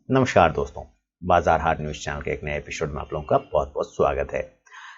नमस्कार दोस्तों, बाजार हाट न्यूज चैनल के एक नए एपिसोड में आप लोगों का बहुत बहुत स्वागत है।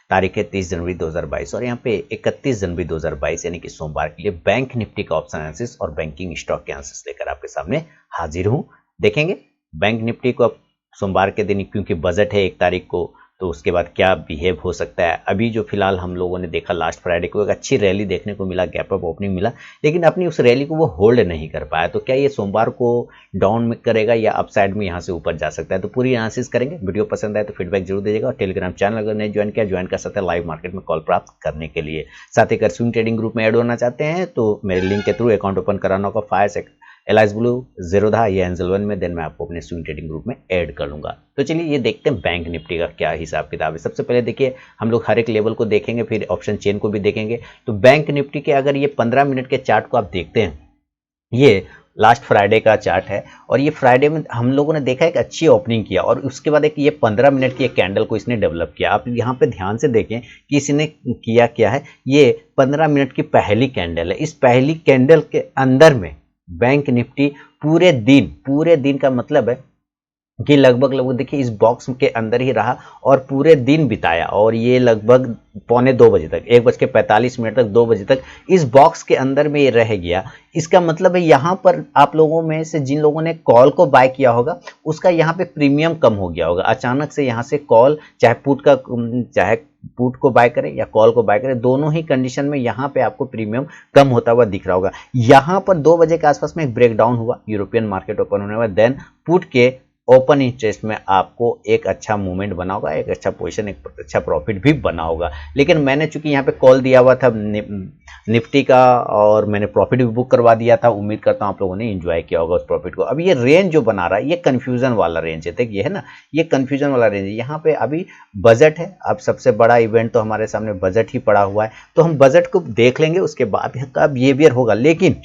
तारीख है 30 जनवरी 2022 और यहाँ पे 31 जनवरी 2022 यानी कि सोमवार के लिए बैंक निफ्टी का ऑप्शन एनालिसिस और बैंकिंग स्टॉक के एनालिसिस लेकर आपके सामने हाजिर हूँ। देखेंगे बैंक निफ्टी को अब सोमवार के दिन, क्योंकि बजट है 1 तारीख को, तो उसके बाद क्या बिहेव हो सकता है। अभी जो फिलहाल हम लोगों ने देखा लास्ट फ्राइडे को एक अच्छी रैली देखने को मिला, गैप अप ओपनिंग मिला, लेकिन अपनी उस रैली को वो होल्ड नहीं कर पाया। तो क्या ये सोमवार को डाउन में करेगा या अपसाइड में यहाँ से ऊपर जा सकता है, तो पूरी एनालिसिस करेंगे। वीडियो पसंद आए तो फीडबैक जरूर दीजिएगा और टेलीग्राम चैनल अगर नहीं ज्वाइन कर सकते हैं लाइव मार्केट में कॉल प्राप्त करने के लिए। साथ ही अगर स्विंग ट्रेडिंग ग्रुप में ऐड होना चाहते हैं तो मेरे लिंक के थ्रू अकाउंट ओपन कराना होगा फायर एलाइज ब्लू जीरोधा या एंजल वन में, देन मैं आपको अपने स्विंग ट्रेडिंग ग्रुप में ऐड कर लूंगा। तो चलिए ये देखते हैं बैंक निफ्टी का क्या हिसाब किताब है। सबसे पहले देखिए, हम लोग हर एक लेवल को देखेंगे, फिर ऑप्शन चेन को भी देखेंगे। तो बैंक निफ्टी के अगर ये 15 मिनट के चार्ट को आप देखते हैं, ये लास्ट फ्राइडे का चार्ट है और ये फ्राइडे में हम लोगों ने देखा एक अच्छी ओपनिंग किया और उसके बाद एक ये 15 मिनट की एक कैंडल को इसने डेवलप किया। आप यहाँ पे ध्यान से देखें कि इसने किया क्या है। ये 15 मिनट की पहली कैंडल है। इस पहली कैंडल के अंदर में बैंक निफ्टी पूरे दिन का मतलब है कि लगभग देखिए इस बॉक्स के अंदर ही रहा और पूरे दिन बिताया और ये लगभग पौने 2 बजे तक, 1:45 तक, 2 बजे तक इस बॉक्स के अंदर में ये रह गया। इसका मतलब है यहाँ पर आप लोगों में से जिन लोगों ने कॉल को बाय किया होगा उसका यहाँ पे प्रीमियम कम हो गया होगा। अचानक से यहाँ से कॉल, चाहे पुट को बाय करें या कॉल को बाय करें, दोनों ही कंडीशन में यहाँ पे आपको प्रीमियम कम होता हुआ दिख रहा होगा। यहाँ पर 2 बजे के आसपास में एक ब्रेकडाउन हुआ, यूरोपियन मार्केट ओपन होने के बाद, देन पुट के ओपन इंटरेस्ट में आपको एक अच्छा मूवमेंट बना होगा, एक अच्छा पोजीशन, एक अच्छा प्रॉफिट भी बना होगा। लेकिन मैंने चूंकि यहाँ पे कॉल दिया हुआ था निफ्टी का और मैंने प्रॉफिट भी बुक करवा दिया था, उम्मीद करता हूँ आप लोगों ने एंजॉय किया होगा उस प्रॉफिट को। अब ये रेंज जो बना रहा है ये कंफ्यूजन वाला रेंज है, देखिए है ना, ये कंफ्यूजन वाला रेंज है। यहाँ पे अभी बजट है, अब सबसे बड़ा इवेंट तो हमारे सामने बजट ही पड़ा हुआ है, तो हम बजट को देख लेंगे, उसके बाद का बिहेवियर होगा। लेकिन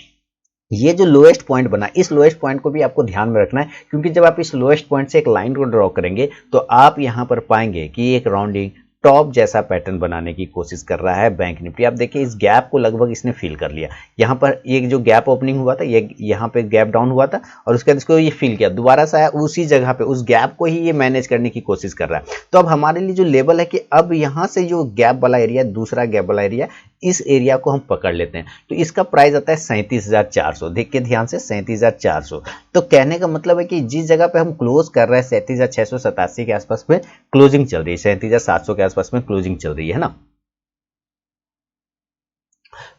ये जो लोएस्ट पॉइंट बना, इस लोएस्ट पॉइंट को भी आपको ध्यान में रखना है, क्योंकि जब आप इस लोएस्ट पॉइंट से एक लाइन को ड्रॉ करेंगे तो आप यहां पर पाएंगे कि एक राउंडिंग टॉप जैसा पैटर्न बनाने की कोशिश कर रहा है बैंक निफ्टी। आप देखिए इस गैप को लगभग इसने फिल कर लिया। यहाँ पर एक जो गैप ओपनिंग हुआ था, ये यहाँ पे गैप डाउन हुआ था और उसके बाद इसको ये फिल किया, दोबारा से आया उसी जगह पे, उस गैप को ही ये मैनेज करने की कोशिश कर रहा है। तो अब हमारे लिए जो लेवल है कि अब यहाँ से जो गैप वाला एरिया, दूसरा गैप वाला एरिया, इस एरिया को हम पकड़ लेते हैं। तो इसका प्राइस आता है 37,400। देख के ध्यान से, 37,400। तो कहने का मतलब है कि जिस जगह पे हम क्लोज कर रहे हैं 37,687 के आसपास में क्लोजिंग चल रही है, 37,700 के आसपास में क्लोजिंग चल रही है ना,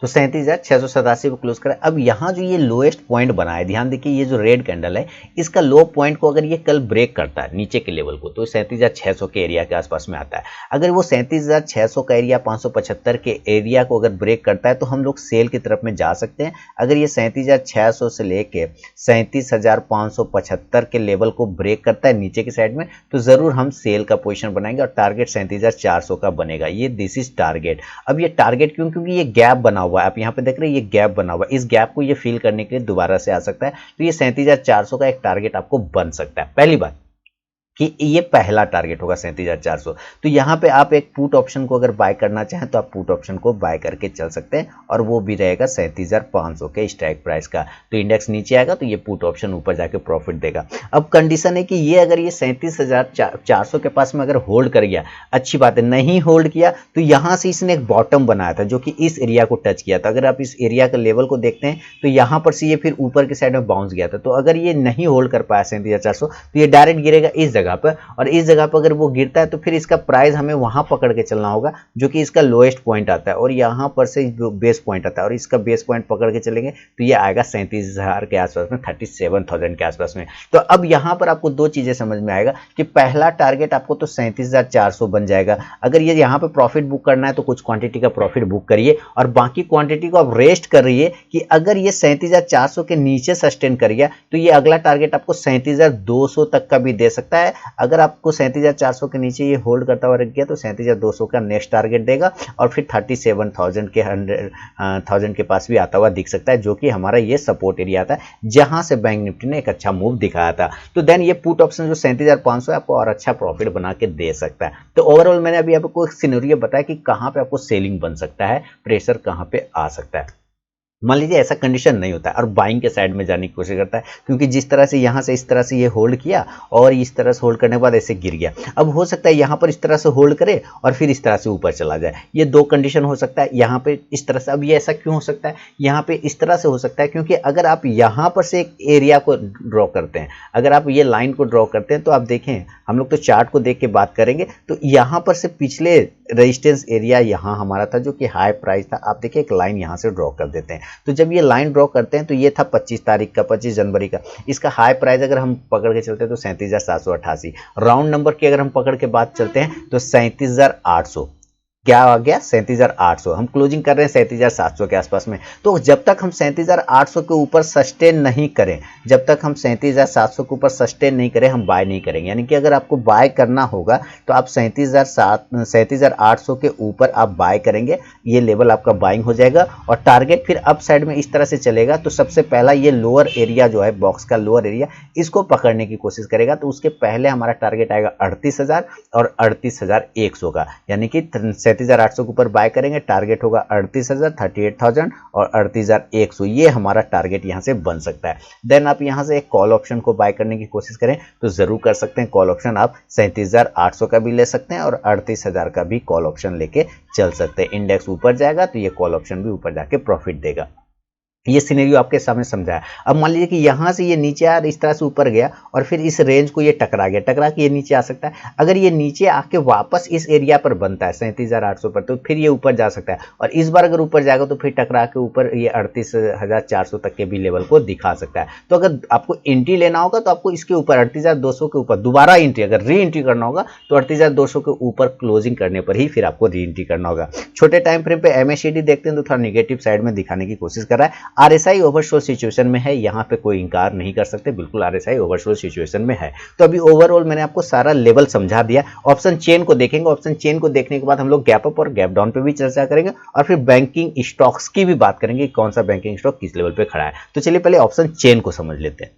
तो 37,687 को क्लोज करा। अब यहाँ जो ये लोएस्ट पॉइंट बना है, ध्यान देखिए ये जो रेड कैंडल है, इसका लो पॉइंट को अगर ये कल ब्रेक करता है नीचे के लेवल को, तो 37,600 के एरिया के आसपास में आता है। अगर वो 37,600 का एरिया 575 के एरिया को अगर ब्रेक करता है तो हम लोग सेल की तरफ में जा सकते हैं। अगर ये 37,600 से लेके 37,575 के लेवल को ब्रेक करता है नीचे की साइड में, तो जरूर हम सेल का पोजिशन बनाएंगे और टारगेट 37,400 का बनेगा। ये दिस इज टारगेट। अब ये टारगेट क्योंकि ये गैप बना हुआ है, आप यहाँ पे देख रहे हैं ये गैप बना हुआ है, इस गैप को ये फिल करने के लिए दोबारा से आ सकता है। तो ये 37,400 का एक टारगेट आपको बन सकता है। पहली बात कि ये पहला टारगेट होगा 37,400। तो यहाँ पे आप एक पुट ऑप्शन को अगर बाय करना चाहें तो आप पुट ऑप्शन को बाय करके चल सकते हैं और वो भी रहेगा 37,500 के स्ट्राइक प्राइस का। तो इंडेक्स नीचे आएगा तो ये पुट ऑप्शन ऊपर जाके प्रॉफिट देगा। अब कंडीशन है कि ये अगर ये 37,400 के पास में अगर होल्ड कर गया, अच्छी बात है। नहीं होल्ड किया तो यहाँ से इसने एक बॉटम बनाया था जो कि इस एरिया को टच किया था। अगर आप इस एरिया के लेवल को देखते हैं तो यहाँ पर से ये फिर ऊपर के साइड में बाउंस गया था। तो अगर ये नहीं होल्ड कर पाया 37,400 तो ये डायरेक्ट गिरेगा इस जगह पर, और इस जगह पर अगर वो गिरता है तो फिर इसका प्राइस हमें वहां पकड़ के चलना होगा जो कि इसका लोएस्ट पॉइंट आता है और यहां पर से बेस पॉइंट आता है, और इसका बेस पॉइंट पकड़ के चलेंगे तो ये आएगा 37,000 के आसपास में, 37,000 के आसपास में। तो अब यहां पर आपको दो चीजें समझ में आएगा कि पहला टारगेट आपको तो 37,400 बन जाएगा। अगर ये यहां पर प्रॉफिट बुक करना है तो कुछ क्वांटिटी का प्रॉफिट बुक करिए और बाकी क्वांटिटी को आप रेस्ट कर रही है कि अगर ये 37,400 के नीचे सस्टेन कर गया तो ये अगला टारगेट आपको 37,200 तक का भी दे सकता है। अगर आपको 37,400 के नीचे ये होल्ड करता हुआ रख गया तो 37,200 का नेक्स्ट टारगेट देगा और फिर 37,000 के 100,000 के पास भी आता हुआ दिख सकता है, जो कि हमारा ये सपोर्ट एरिया था जहां से बैंक निफ्टी ने एक अच्छा मूव दिखाया था। तो देन ये पुट ऑप्शन जो 37,500 है आपको और अच्छा प्रॉफिट बना के दे सकता है। तो ओवरऑल मैंने अभी आपको एक सिनेरियो बताया कि कहां पे आपको सेलिंग बन सकता है, प्रेशर कहां पे आ सकता है। मान लीजिए ऐसा कंडीशन नहीं होता है और बाइंग के साइड में जाने की कोशिश करता है, क्योंकि जिस तरह से यहाँ से इस तरह से ये होल्ड किया और इस तरह से होल्ड करने के बाद ऐसे गिर गया, अब हो सकता है यहाँ पर इस तरह से होल्ड करे और फिर इस तरह से ऊपर चला जाए। ये दो कंडीशन हो सकता है, यहाँ पे इस तरह से। अब ये ऐसा क्यों हो सकता है, यहाँ पे इस तरह से हो सकता है क्योंकि अगर आप यहाँ पर से एक एरिया को ड्रॉ करते हैं, अगर आप ये लाइन को ड्रॉ करते हैं तो आप देखें, हम लोग तो चार्ट को देख के बात करेंगे, तो यहाँ पर से पिछले रेजिस्टेंस एरिया यहाँ हमारा था जो कि हाई प्राइस था, आप देखिए एक लाइन यहाँ से ड्रॉ कर देते हैं। तो जब ये लाइन ड्रॉ करते हैं तो ये था 25 तारीख का, 25 जनवरी का। इसका हाई प्राइस अगर हम पकड़ के चलते हैं तो 37,788। राउंड नंबर की अगर हम पकड़ के बात चलते हैं तो 37,800। क्या आ गया, 37,800। हम क्लोजिंग कर रहे हैं 37,700 के आसपास में। तो जब तक हम 37,800 के ऊपर सस्टेन नहीं करें, जब तक हम 37,700 के ऊपर सस्टेन नहीं करें, हम बाय नहीं करेंगे। यानी कि अगर आपको बाय करना होगा तो आप 37,800 के ऊपर आप बाय करेंगे, ये लेवल आपका बाइंग हो जाएगा और टारगेट फिर अप साइड में इस तरह से चलेगा। तो सबसे पहला ये लोअर एरिया जो है, बॉक्स का लोअर एरिया, इसको पकड़ने की कोशिश करेगा। तो उसके पहले हमारा टारगेट आएगा 38,000 और 38,100 का, यानी कि 37,800 के ऊपर बाय करेंगे, टारगेट होगा 38,000, 38,000 और 38,100। ये हमारा टारगेट यहां से बन सकता है। देन आप यहां से एक कॉल ऑप्शन को बाय करने की कोशिश करें तो जरूर कर सकते हैं। कॉल ऑप्शन आप 37,800 का भी ले सकते हैं और 38,000 का भी कॉल ऑप्शन लेके चल सकते हैं। इंडेक्स ऊपर जाएगा तो ये कॉल ऑप्शन भी ऊपर जाके प्रॉफिट देगा। ये सिनेरियो आपके सामने समझाया। अब मान लीजिए कि यहाँ से ये नीचे आया, इस तरह से ऊपर गया और फिर इस रेंज को ये टकरा गया, टकरा के ये नीचे आ सकता है। अगर ये नीचे आके वापस इस एरिया पर बनता है 37,800 पर, तो फिर ये ऊपर जा सकता है और इस बार अगर ऊपर जाएगा तो फिर टकरा के ऊपर ये 38,400 तक के भी लेवल को दिखा सकता है। तो अगर आपको एंट्री लेना होगा तो आपको इसके ऊपर 38,200 के ऊपर दोबारा एंट्री, अगर री एंट्री करना होगा तो 38,200 के ऊपर क्लोजिंग करने पर ही फिर आपको री एंट्री करना होगा। छोटे टाइम फ्रेम पे MACD देखते हैं तो थोड़ा निगेटिव साइड में दिखाने की कोशिश कर रहा है। RSI ओवरसोल्ड सिचुएशन में है, यहाँ पे कोई इंकार नहीं कर सकते, बिल्कुल RSI ओवरसोल्ड सिचुएशन में है। तो अभी ओवरऑल मैंने आपको सारा लेवल समझा दिया। ऑप्शन चेन को देखेंगे, ऑप्शन चेन को देखने के बाद हम लोग गैप अप और गैप डाउन पे भी चर्चा करेंगे और फिर बैंकिंग स्टॉक्स की भी बात करेंगे, कौन सा बैंकिंग स्टॉक किस लेवल पे खड़ा है। तो चलिए पहले ऑप्शन चेन को समझ लेते हैं।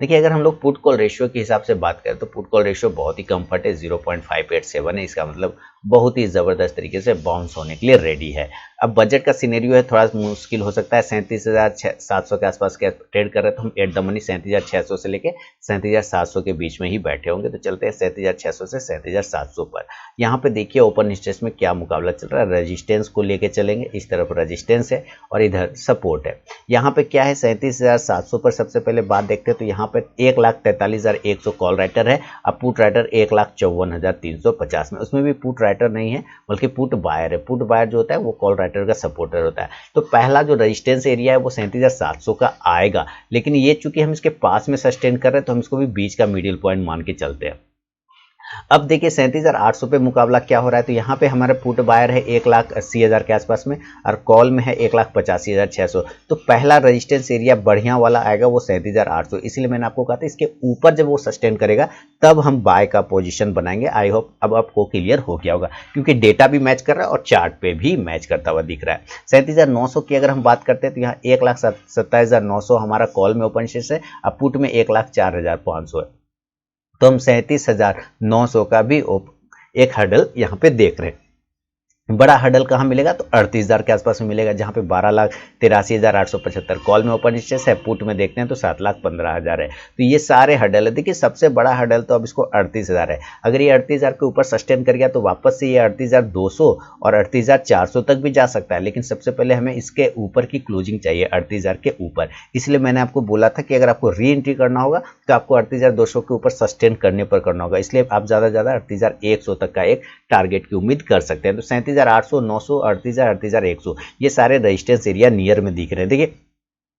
देखिए, अगर हम लोग पुट कॉल रेशियो के हिसाब से बात करें तो पुट कॉल रेशियो बहुत ही कंफर्ट है, 0.587 है। इसका मतलब बहुत ही ज़बरदस्त तरीके से बाउंस होने के लिए रेडी है। अब बजट का सिनेरियो है, थोड़ा मुश्किल हो सकता है। 37,700 के आसपास के ट्रेड कर रहे हैं तो हम एट द मनी 37,600 से लेके 37,700 के बीच में ही बैठे होंगे। तो चलते हैं 37,600 से 37,700 पर। यहाँ पे देखिए ओपन इंटरेस्ट में क्या मुकाबला चल रहा है। रेजिस्टेंस को लेके चलेंगे, इस तरफ रेजिस्टेंस है और इधर सपोर्ट है। यहाँ पे क्या है, 37,700 पर सबसे पहले बात देखते हैं तो यहाँ पे 1,43,100 कॉल राइटर है। अब पुट राइटर 1,54,350 में, उसमें भी पुट राइटर नहीं है बल्कि पुट बायर है। पुट बायर जो होता है वो कॉल राइटर का सपोर्टर होता है। तो पहला जो रेजिस्टेंस एरिया है वो 37,700 का आएगा, लेकिन ये चूंकि हम इसके पास में सस्टेन कर रहे हैं तो हम इसको भी बीच का मिडिल पॉइंट मान के चलते हैं। अब देखिए 37,800 पे मुकाबला क्या हो रहा है। तो यहाँ पे हमारा पुट बायर है 1,80,000 के आसपास में और कॉल में है 1,85,600। तो पहला रेजिस्टेंस एरिया बढ़िया वाला आएगा वो 37,800। इसलिए मैंने आपको कहा था इसके ऊपर जब वो सस्टेन करेगा तब हम बाय का पोजीशन बनाएंगे। आई होप अब आपको क्लियर हो गया होगा, क्योंकि डेटा भी मैच कर रहा है और चार्ट पे भी मैच करता हुआ दिख रहा है। 37,900 की अगर हम बात करते हैं तो यहाँ 1,27,900 हमारा कॉल में ओपन शेष है, अब पुट में 1,04,500 है। तो हम 37,900 का भी एक हर्डल यहाँ पे देख रहे हैं। बड़ा हर्डल कहाँ मिलेगा तो 38,000 के आसपास में मिलेगा, जहाँ पे 12,83,875 कॉल में ओपन इंटरेस्ट है। पुट में देखते हैं तो 7,15,000 है। तो ये सारे हर्डल है। देखिए सबसे बड़ा हर्डल तो अब इसको 38,000 है। अगर ये 38,000 के ऊपर सस्टेन कर गया तो वापस से ये 38,200 और 38,400 तक भी जा सकता है, लेकिन सबसे पहले हमें इसके ऊपर की क्लोजिंग चाहिए 38,000 के ऊपर। इसलिए मैंने आपको बोला था कि अगर आपको री एंट्री करना होगा तो आपको 38,200 के ऊपर सस्टेन करने पर करना होगा। इसलिए आप ज़्यादा से ज़्यादा 38,100 तक का एक टारगेट की उम्मीद कर सकते हैं। तो 37,800, 900, 38,000, 38,100 ये सारे रेजिस्टेंस एरिया नियर में दिख रहे हैं। देखिए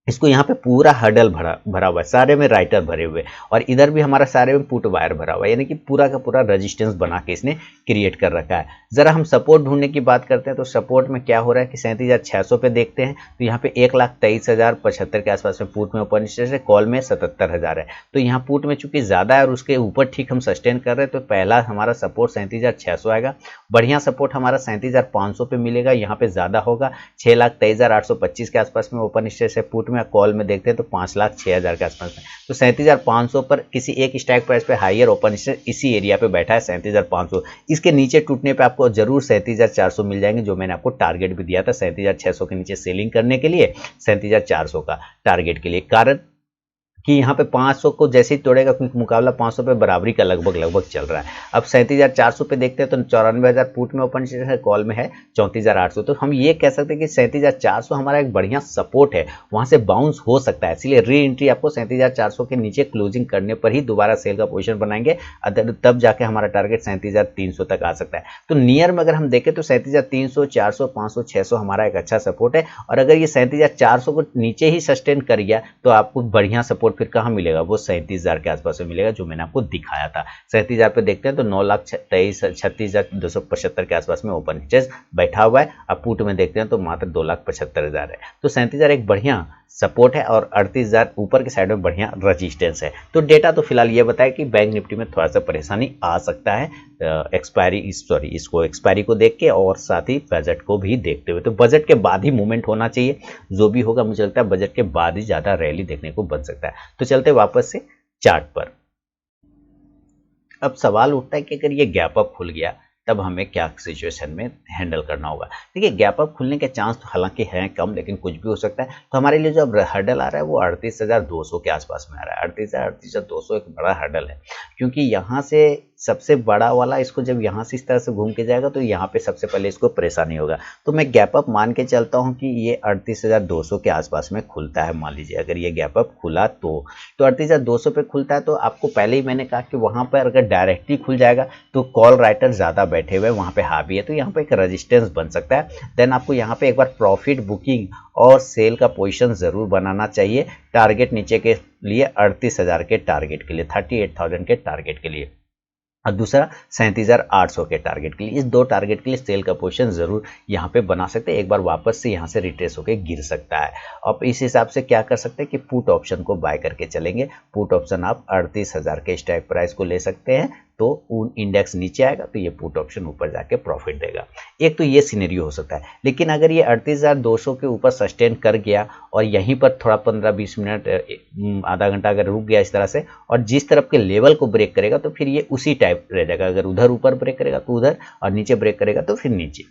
इसको यहाँ पे पूरा हर्डल भरा हुआ है, सारे में राइटर भरे हुए और इधर भी हमारा सारे में पुट वायर भरा हुआ है, यानी कि पूरा का पूरा रेजिस्टेंस बना के इसने क्रिएट कर रखा है। जरा हम सपोर्ट ढूंढने की बात करते हैं तो सपोर्ट में क्या हो रहा है कि 37,600 पे देखते हैं तो यहाँ पे 1,23,075 के आसपास में पुट में ओपन इंटरेस्ट है, कॉल में 77,000 है। तो यहाँ पुट में चूंकि ज्यादा है और उसके ऊपर ठीक हम सस्टेन कर रहे हैं, तो पहला हमारा सपोर्ट 37,600 आएगा। बढ़िया सपोर्ट हमारा 37,500 पे मिलेगा, यहाँ पे ज्यादा होगा। 6,23,825 के आसपास में ओपन इंटरेस्ट है पुट में में कॉल में देखते हैं तो 5,06,000 के आसपास में, तो 37,500 पर किसी एक स्ट्राइक प्राइस पे हायर ओपन इसी एरिया पे बैठा है 37,500। इसके नीचे टूटने पे आपको जरूर 37,400 मिल जाएंगे, जो मैंने आपको टारगेट भी दिया था 37,600 के नीचे सेलिंग करने के लिए, 37,400 का टारगेट के लिए। कारण कि यहाँ पे 500 को जैसे ही तोड़ेगा, क्योंकि मुकाबला 500 पे बराबरी का लगभग चल रहा है। अब 37,400 पे देखते हैं तो 94,000 पुट में ओपन है, कॉल में है 34,800। तो हम ये कह सकते हैं कि 37,400 हमारा एक बढ़िया सपोर्ट है, वहां से बाउंस हो सकता है। इसलिए री एंट्री आपको 37,400 के नीचे क्लोजिंग करने पर ही दोबारा सेल का पोजिशन बनाएंगे, तब जाके हमारा टारगेट 37,300 तक आ सकता है। तो नियर में अगर हम देखें तो 37,300, 400, 500, 600 हमारा एक अच्छा सपोर्ट है। और अगर ये 37,400 को नीचे ही सस्टेन कर गया तो आपको बढ़िया सपोर्ट फिर कहाँ मिलेगा, वो 37,000 के आसपास में मिलेगा, जो मैंने आपको दिखाया था। 37,000 पे देखते हैं तो 9,36,36,275 के आसपास में ओपन इंटरेस्ट बैठा हुआ है। अब पुट में देखते हैं तो मात्र 2,75,000 है। तो 37,000 एक बढ़िया सपोर्ट है और 38,000 ऊपर के साइड में बढ़िया रजिस्टेंस है। तो डेटा तो फिलहाल ये बताया कि बैंक निफ्टी में थोड़ा सा परेशानी आ सकता है इसको एक्सपायरी को देख के और साथ ही बजट को भी देखते हुए। तो बजट के बाद ही मूवमेंट होना चाहिए, जो भी होगा मुझे लगता है बजट के बाद ही ज्यादा रैली देखने को बन सकता है। तो चलते वापस से चार्ट पर। अब सवाल उठता है कि अगर ये गैप अप खुल गया तब हमें क्या सिचुएशन में हैंडल करना होगा। देखिए गैप अप खुलने के चांस तो हालांकि हैं कम, लेकिन कुछ भी हो सकता है। तो हमारे लिए जो अब हर्डल आ रहा है वो 38,200 के आसपास में आ रहा है। 38,200 एक बड़ा हर्डल है, क्योंकि यहाँ से सबसे बड़ा वाला इसको जब यहाँ से इस तरह से घूम के जाएगा तो यहाँ पे सबसे पहले इसको परेशानी होगा। तो मैं गैप अप मान के चलता हूँ कि ये 38,200 के आसपास में खुलता है। मान लीजिए अगर ये गैप अप खुला तो 38,200 पे खुलता है, तो आपको पहले ही मैंने कहा कि वहाँ पर अगर डायरेक्टली खुल जाएगा तो कॉल राइटर ज़्यादा बैठे हुए वहाँ पे हावी है, तो यहाँ पे एक रेजिस्टेंस बन सकता है। देन आपको यहाँ पे एक बार प्रॉफिट बुकिंग और सेल का पोजीशन जरूर बनाना चाहिए, टारगेट नीचे के लिए 38,000 के टारगेट के लिए, 38,000 के टारगेट के लिए, और दूसरा 37,800 के टारगेट के लिए। इस दो टारगेट के लिए सेल का पोजीशन जरूर यहाँ पे बना सकते हैं। एक बार वापस से यहाँ से रिट्रेस होकर गिर सकता है। अब इस हिसाब से क्या कर सकते हैं कि पुट ऑप्शन को बाय करके चलेंगे। पुट ऑप्शन आप 38,000 के स्ट्राइक प्राइस को ले सकते हैं, तो उन इंडेक्स नीचे आएगा तो ये पुट ऑप्शन ऊपर जाके प्रॉफिट देगा। एक तो ये सिनेरियो हो सकता है। लेकिन अगर ये 38,200 के ऊपर सस्टेन कर गया और यहीं पर थोड़ा 15-20 मिनट आधा घंटा अगर रुक गया इस तरह से, और जिस तरफ के लेवल को ब्रेक करेगा तो फिर ये उसी टाइप रह जाएगा। अगर उधर ऊपर ब्रेक करेगा तो उधर, और नीचे ब्रेक करेगा तो फिर नीचे।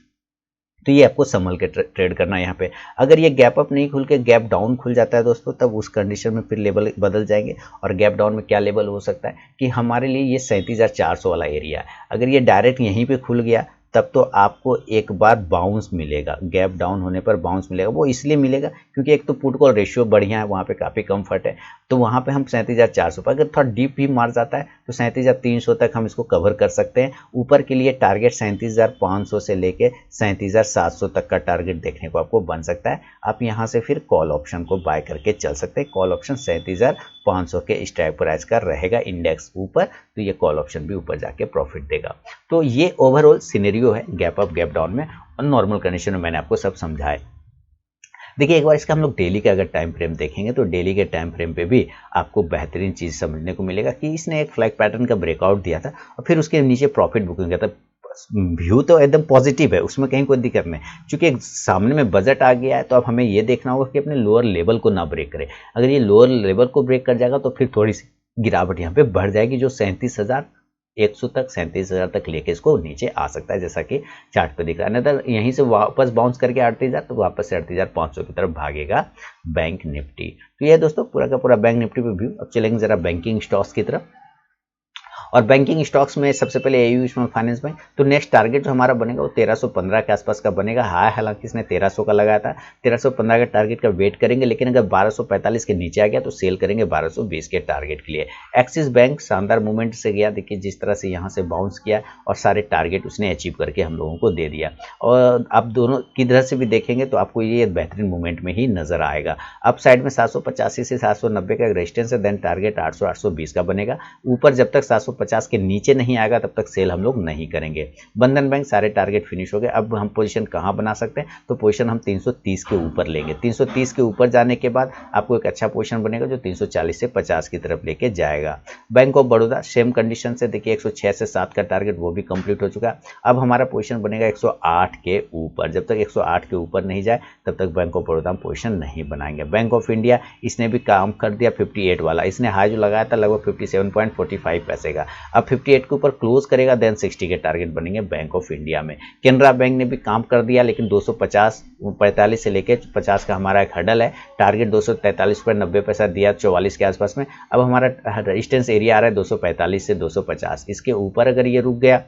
तो ये आपको संभल के ट्रेड करना है यहाँ पे। अगर ये गैप अप नहीं खुल के गैप डाउन खुल जाता है दोस्तों, तब उस कंडीशन में फिर लेवल बदल जाएंगे। और गैप डाउन में क्या लेवल हो सकता है कि हमारे लिए ये 37,400 वाला एरिया है। अगर ये डायरेक्ट यहीं पे खुल गया तब तो आपको एक बार बाउंस मिलेगा, गैप डाउन होने पर बाउंस मिलेगा। वो इसलिए मिलेगा क्योंकि एक तो पुट कॉल रेशियो बढ़िया है, वहाँ पे काफ़ी कम्फर्ट है। तो वहाँ पे हम 37,400 पर अगर थोड़ा डीप भी मार जाता है तो 37,300 तक हम इसको कवर कर सकते हैं। ऊपर के लिए टारगेट 37,500 से लेके 37,700 तक का टारगेट देखने को आपको बन सकता है। आप यहाँ से फिर कॉल ऑप्शन को बाय करके चल सकते हैं। कॉल ऑप्शन 37,500 के स्ट्राइक प्राइस का रहेगा, इंडेक्स ऊपर, तो ये कॉल ऑप्शन भी ऊपर जाके प्रॉफिट देगा। तो ये ओवरऑल सिनेरियो है गैप अप गैप डाउन में, और नॉर्मल कंडीशन में मैंने आपको सब समझाया। देखिए एक बार इसका हम लोग डेली का अगर टाइम फ्रेम देखेंगे तो डेली के टाइम फ्रेम पे भी आपको बेहतरीन चीज समझने को मिलेगा कि इसने एक फ्लैग पैटर्न का ब्रेकआउट दिया था और फिर उसके नीचे प्रॉफिट बुकिंग किया था। व्यू तो एकदम पॉजिटिव है, उसमें कहीं कोई दिक्कत नहीं। क्योंकि सामने में बजट आ गया है तो अब हमें ये देखना होगा कि अपने लोअर लेवल को ना ब्रेक करे। अगर ये लोअर लेवल को ब्रेक कर जाएगा तो फिर थोड़ी सी गिरावट यहाँ पे बढ़ जाएगी, जो 37,100 तक 37,000 तक लेके इसको नीचे आ सकता है, जैसा कि चार्ट पे दिख रहा है। नहीं तो यहीं से वापस बाउंस करके 38,000 तो वापस से 38,500 की तरफ भागेगा बैंक निफ्टी। तो ये दोस्तों पूरा का पूरा बैंक निफ्टी पे व्यू। अब चलेंगे जरा बैंकिंग स्टॉक्स की तरफ। और बैंकिंग स्टॉक्स में सबसे पहले एयू स्मॉल फाइनेंस बैंक। तो नेक्स्ट टारगेट जो हमारा बनेगा वो 1315 के आसपास का बनेगा। हाई हालांकि इसने 1300 का लगाया था, 1315 के टारगेट का वेट करेंगे, लेकिन अगर 1245 के नीचे आ गया तो सेल करेंगे 1220 के टारगेट के लिए। एक्सिस बैंक शानदार मूवमेंट से गया, देखिए जिस तरह से यहाँ से बाउंस किया और सारे टारगेट उसने अचीव करके हम लोगों को दे दिया। और आप दोनों किधर से भी देखेंगे तो आपको ये बेहतरीन मूवमेंट में ही नजर आएगा। अप साइड में 785 से 790 का रेजिस्टेंस है, देन टारगेट 800 820 का बनेगा। ऊपर जब तक 250 के नीचे नहीं आएगा तब तक सेल हम लोग नहीं करेंगे। बंधन बैंक सारे टारगेट फिनिश हो गए। अब हम पोजीशन कहाँ बना सकते हैं, तो पोजीशन हम 330 के ऊपर लेंगे। 330 के ऊपर जाने के बाद आपको एक अच्छा पोजीशन बनेगा जो 340 से 50 की तरफ लेके जाएगा। Bank of Baroda same condition से देखिए 106 से 7 का टारगेट वो भी कंप्लीट हो चुका है। अब हमारा पोजीशन बनेगा 108 के ऊपर। जब तक 108 के ऊपर नहीं जाए तब तक बैंक ऑफ बड़ौदा में पोजीशन नहीं बनाएंगे। बैंक ऑफ इंडिया इसने भी काम कर दिया 58 वाला, इसने हाई जो लगाया था लगभग 57.45 पैसे का, अब 58 के ऊपर क्लोज करेगा देन 60 के टारगेट बनेंगे बैंक ऑफ इंडिया में। केनरा बैंक ने भी काम कर दिया लेकिन 245 से लेकर 50 का हमारा एक हडल है, टारगेट 243.90 दिया 44 के आसपास में। अब हमारा रेजिस्टेंस एरिया आ रहा है 245 से 250, इसके ऊपर अगर ये रुक गया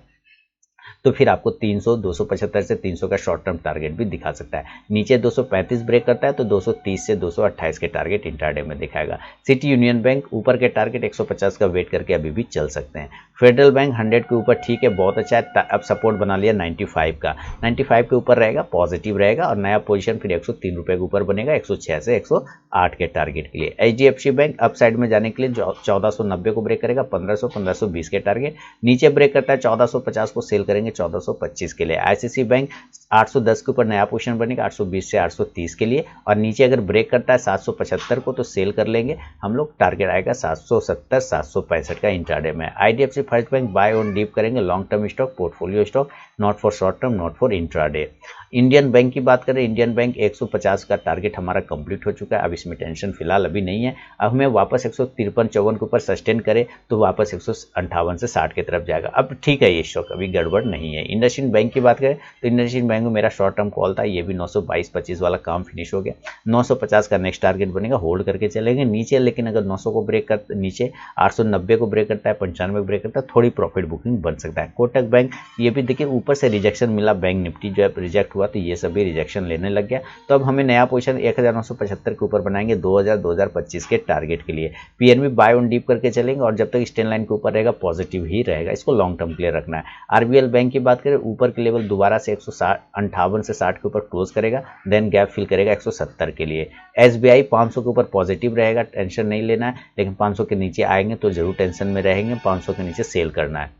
तो फिर आपको 300, 275 से 300 का शॉर्ट टर्म टारगेट भी दिखा सकता है। नीचे 235 ब्रेक करता है तो 230 से 228 के टारगेट इंट्राडे में दिखाएगा। सिटी यूनियन बैंक ऊपर के टारगेट 150 का वेट करके अभी भी चल सकते हैं। फेडरल बैंक 100 के ऊपर ठीक है, बहुत अच्छा है। अब सपोर्ट बना लिया 95 का, 95 के ऊपर रहेगा, पॉजिटिव रहेगा और नया पोजीशन फिर 103 रुपये के ऊपर बनेगा 106 से 108 के टारगेट के लिए। HDFC बैंक अप साइड में जाने के लिए 1490 को ब्रेक करेगा, 1500, 1520 के टारगेट। नीचे ब्रेक करता है 1450 को सेल करेंगे 1425 के लिए। ICICI बैंक 810 के ऊपर नया पोजीशन बनेगा 820 से 830 के लिए और नीचे अगर ब्रेक करता है 775 को तो सेल कर लेंगे हम लोग, टारगेट आएगा 770, 765 का इंट्राडे में। IDFC first bank buy on dip करेंगे, long term stock, portfolio stock, not for short term, not for intraday. Indian bank की बात करें, इंडियन बैंक 150 का टारगेट हमारा कंप्लीट हो चुका है, अब इसमें टेंशन फिलहाल अभी नहीं है। अब हमें वापस 153-54 के ऊपर सस्टेन करे तो वापस 158 से 60 की तरफ जाएगा। अब ठीक है, ये स्टॉक अभी गड़बड़ नहीं है। इंडसइंड बैंक की बात करें तो इंडसइंड बैंक में मेरा शॉर्ट टर्म कॉल था, ये भी 922-25 वाला काम फिनिश हो गया। 950 का नेक्स्ट टारगेट बनेगा, होल्ड करके चलेंगे नीचे, लेकिन अगर 900 को ब्रेक कर नीचे 890 को ब्रेक करता है, 95 ब्रेक करता है, थोड़ी प्रॉफिट बुकिंग बन सकता है। कोटक बैंक ये भी देखिए ऊपर से रिजेक्शन मिला, बैंक निफ्टी जो है रिजेक्ट हुआ तो ये सभी रिजेक्शन लेने लग गया। तो अब हमें नया पोजीशन 1975 के ऊपर बनाएंगे 2025 के टारगेट के लिए। PNB बाय ऑन डीप करके चलेंगे और जब तक स्टेन लाइन के ऊपर रहेगा पॉजिटिव ही रहेगा, इसको लॉन्ग टर्म के लिए रखना है। RBL बैंक की बात करें, ऊपर के लेवल दोबारा से 158 से 60 के ऊपर क्लोज करेगा, देन गैप फिल करेगा 170 के लिए। SBI 500 के ऊपर पॉजिटिव रहेगा, टेंशन नहीं लेना है, लेकिन 500 के नीचे आएंगे तो जरूर टेंशन में रहेंगे, 500 के नीचे सेल करना है।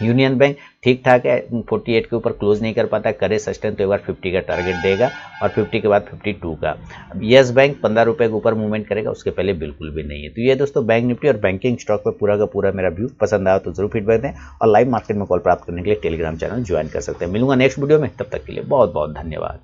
यूनियन बैंक ठीक ठाक है, 48 के ऊपर क्लोज नहीं कर पाता है, करे सस्टेन तो एक बार 50 का टारगेट देगा और 50 के बाद 52 का। यस बैंक 15 रुपये के ऊपर मूवमेंट करेगा, उसके पहले बिल्कुल भी नहीं है। तो ये दोस्तों बैंक निफ्टी और बैंकिंग स्टॉक पर पूरा का पूरा मेरा व्यू, पसंद आया तो जरूर फीडबैक दें और लाइव मार्केट में कॉल प्राप्त करने के लिए टेलीग्राम चैनल ज्वाइन कर सकते हैं। मिलूंगा नेक्स्ट वीडियो में, तब तक के लिए बहुत बहुत धन्यवाद।